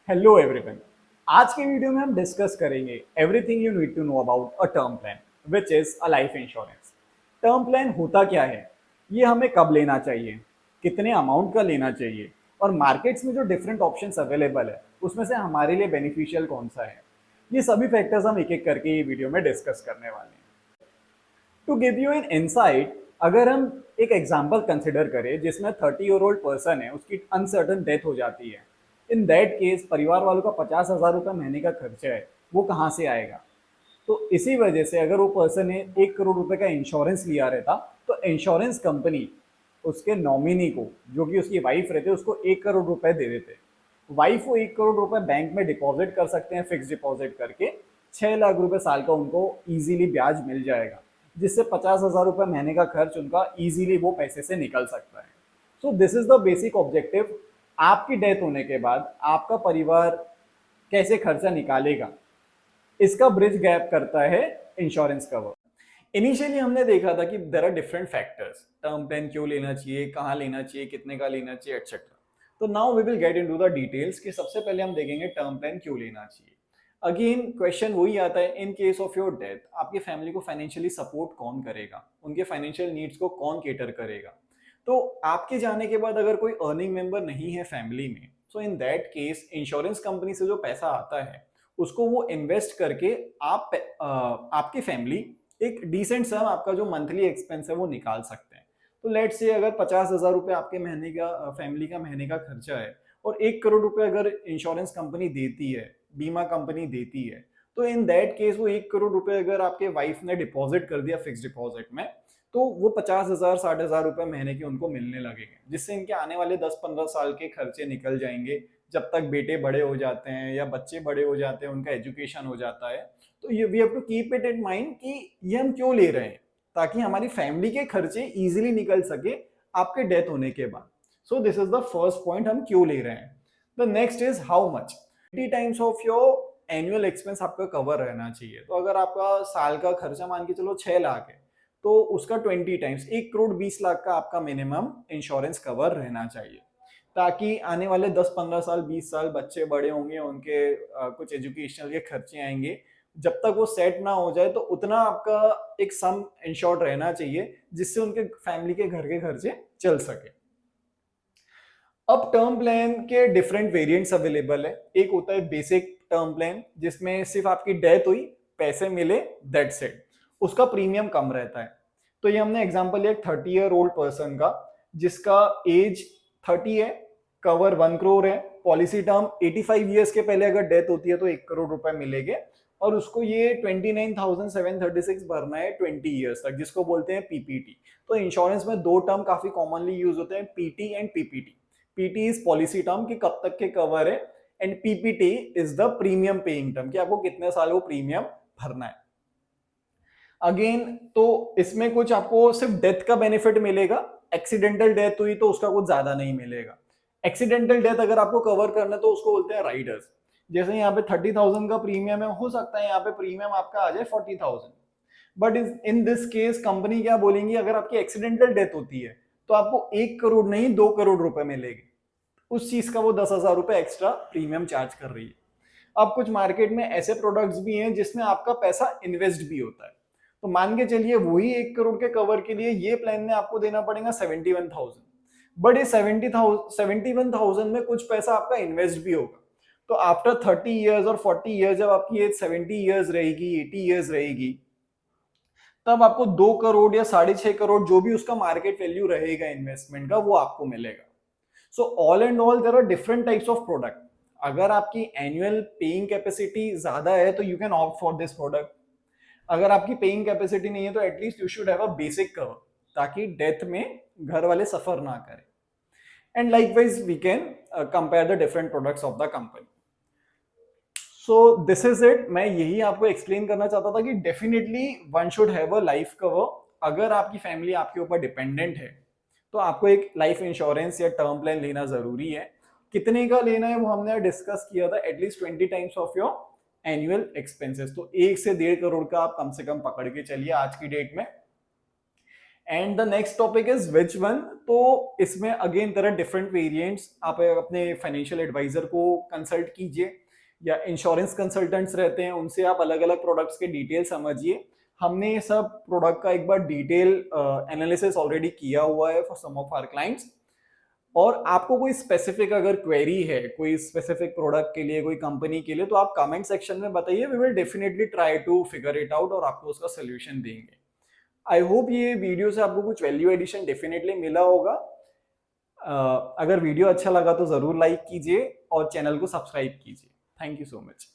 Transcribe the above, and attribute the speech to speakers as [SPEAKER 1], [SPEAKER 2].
[SPEAKER 1] Hello everyone. आज की video में हम डिस्कस करेंगे everything you need to know about a term plan which is a life insurance. Term plan होता क्या है, ये हमें कब लेना चाहिए, कितने अमाउंट का लेना चाहिए और मार्केट्स में जो डिफरेंट ऑप्शंस अवेलेबल है उसमें से हमारे लिए बेनिफिशियल कौन सा है, ये सभी फैक्टर्स हम एक एक करके ये वीडियो में डिस्कस करने वाले हैं। To give you an insight, अगर हम एक एग्जांपल कंसिडर करें जिसमें 30 ईयर ओल्ड पर्सन है, उसकी अनसर्टन डेथ हो जाती है। इन दैट केस परिवार वालों का 50,000 रुपये महीने का खर्चा है, वो कहाँ से आएगा? तो इसी वजह से अगर वो पर्सन ने 1 करोड़ रुपए का इंश्योरेंस लिया रहता तो इंश्योरेंस कंपनी उसके नॉमिनी को, जो कि उसकी वाइफ रहते, उसको 1 करोड़ रुपए दे देते। वाइफ को 1 करोड़ रुपए बैंक में डिपॉजिट कर सकते हैं, फिक्स डिपॉजिट करके 6 लाख रुपए साल का उनको इजीली ब्याज मिल जाएगा, जिससे 50,000 रुपये महीने का खर्च उनका इजीली वो पैसे से निकल सकता है। सो this is the basic objective. आपकी डेथ होने के बाद आपका परिवार कैसे खर्चा निकालेगा, इसका ब्रिज गैप करता है इंश्योरेंस कवर। इनिशियली हमने देखा था कि there are different factors, term plan क्यों लेना चाहिए, कहाँ लेना चाहिए, कितने का लेना चाहिए, एक्सेट्रा। तो now we will get into the details कि सबसे पहले हम देखेंगे टर्म प्लान क्यों लेना चाहिए। अगेन क्वेश्चन वही आता है, in case of your death आपकी फैमिली को फाइनेंशियली सपोर्ट कौन करेगा, उनके फाइनेंशियल नीड्स को कौन केटर करेगा। तो आपके जाने के बाद अगर कोई अर्निंग मेंबर नहीं है फैमिली में, so in that case insurance company से जो पैसा आता है उसको वो इन्वेस्ट करके आपकी फैमिली एक डिसेंट सम, आपका जो मंथली एक्सपेंस है वो निकाल सकते हैं। तो लेट से अगर 50,000 रुपये आपके महीने का फैमिली का महीने का खर्चा है और 1 करोड़ रुपए अगर इंश्योरेंस कंपनी देती है, बीमा कंपनी देती है, तो इन दैट केस वो 1 करोड़ रुपए अगर आपके वाइफ ने डिपॉजिट कर दिया फिक्स डिपॉजिट में, तो वो 50,000 60,000 रुपए महीने के उनको मिलने लगेंगे, जिससे इनके आने वाले 10-15 साल के खर्चे निकल जाएंगे। जब तक बेटे बड़े हो जाते हैं या बच्चे बड़े हो जाते हैं, उनका एजुकेशन हो जाता है। तो ये we have to keep it in mind कि ये हम क्यों ले रहे हैं, ताकि हमारी फैमिली के खर्चे इजीली निकल सके आपके डेथ होने के बाद। सो this is the first point, हम क्यों ले रहे हैं। The next is how much 20 times of your annual expense आपका कवर रहना चाहिए। तो अगर आपका साल का खर्चा मान के चलो 6 लाख है, तो उसका 20 टाइम्स 1 करोड़ 20 लाख का आपका मिनिमम इंश्योरेंस कवर रहना चाहिए, ताकि आने वाले 10-15 साल 20 साल बच्चे बड़े होंगे, उनके कुछ एजुकेशनल के खर्चे आएंगे, जब तक वो सेट ना हो जाए तो उतना आपका एक सम इंश्योर्ड रहना चाहिए, जिससे उनके फैमिली के घर के खर्चे चल सके। अब टर्म प्लान के डिफरेंट वेरिएंट्स अवेलेबल है। एक होता है बेसिक टर्म प्लान, जिसमें सिर्फ आपकी डेथ हुई, पैसे मिले, दैट्स इट। उसका प्रीमियम कम रहता है। तो ये हमने एग्जांपल लिया 30 ईयर ओल्ड पर्सन का, जिसका एज 30 है, कवर 1 करोड़ है, पॉलिसी टर्म 85 ईयर्स के पहले अगर डेथ होती है तो 1 करोड़ रुपए मिलेंगे, और उसको ये 29,736 भरना है 20 ईयर्स तक, जिसको बोलते हैं पीपीटी। तो इंश्योरेंस में दो टर्म काफी कॉमनली यूज होते हैं, PT and PPT. PT is policy term कि कब तक के कवर है, and PPT is the premium paying term कि आपको कितने साल वो प्रीमियम भरना है। अगेन तो इसमें कुछ आपको सिर्फ डेथ का बेनिफिट मिलेगा, एक्सीडेंटल डेथ हुई तो उसका कुछ ज्यादा नहीं मिलेगा। एक्सीडेंटल डेथ अगर आपको कवर करना है तो उसको बोलते हैं राइडर्स। जैसे यहाँ पे 30,000 का प्रीमियम है, हो सकता है यहाँ पे प्रीमियम आपका आ जाए 40,000, but in this case company क्या बोलेंगी, अगर आपकी एक्सीडेंटल डेथ होती है तो आपको 1 करोड़ नहीं 2 करोड़ रुपए मिलेगी। उस चीज का वो 10,000 रुपए एक्स्ट्रा प्रीमियम चार्ज कर रही है। अब कुछ मार्केट में ऐसे प्रोडक्ट्स भी हैं जिसमें आपका पैसा इन्वेस्ट भी होता है। तो मान के चलिए वही 1 करोड़ के कवर के लिए ये प्लान में आपको देना पड़ेगा 71,000, बट ये 71,000 में कुछ पैसा आपका इन्वेस्ट भी होगा। तो आफ्टर 30 ईयर्स और 40 ईयर्स, जब आपकी एज 70 ईयर्स रहेगी, 80 ईयर्स रहेगी, तब आपको 2 करोड़ या 6.5 करोड़ जो भी उसका मार्केट वैल्यू रहेगा इन्वेस्टमेंट का, वो आपको मिलेगा। So all and all there are different types of product. अगर आपकी एनुअल पेइंग कैपेसिटी ज्यादा है तो you can opt for this product. अगर आपकी पेइंग कैपेसिटी नहीं है तो at least you should have a basic cover, ताकि डेथ में घर वाले सफर ना करें। And likewise we can compare the different products of the company. So this is it. मैं यही आपको एक्सप्लेन करना चाहता था कि definitely one should have a life cover. अगर आपकी फैमिली आपके ऊपर डिपेंडेंट है तो आपको एक लाइफ इंश्योरेंस या टर्म प्लान लेना जरूरी है। कितने का लेना है वो हमने डिस्कस किया था, at least 20 times of your annual expenses. तो 1 से 1.5 करोड़ का आप कम से कम पकड़ के चलिए आज की डेट में। And the next topic is which one. तो इसमें again there are different variants. आप अपने फाइनेंशियल एडवाइजर को कंसल्ट कीजिए या इंश्योरेंस कंसल्टेंट्स रहते हैं, उनसे आप अलग अलग प्रोडक्ट्स के डिटेल समझिए। हमने ये सब प्रोडक्ट का एक बार डिटेल एनालिसिस ऑलरेडी किया हुआ है for some of our clients. और आपको कोई स्पेसिफिक अगर क्वेरी है कोई स्पेसिफिक प्रोडक्ट के लिए, कोई कंपनी के लिए, तो आप कमेंट सेक्शन में बताइए, we will definitely try to figure it out और आपको उसका सोल्यूशन देंगे। आई होप ये वीडियो से आपको कुछ वैल्यू एडिशन डेफिनेटली मिला होगा। अगर वीडियो अच्छा लगा तो जरूर लाइक कीजिए और चैनल को सब्सक्राइब कीजिए। Thank you so much.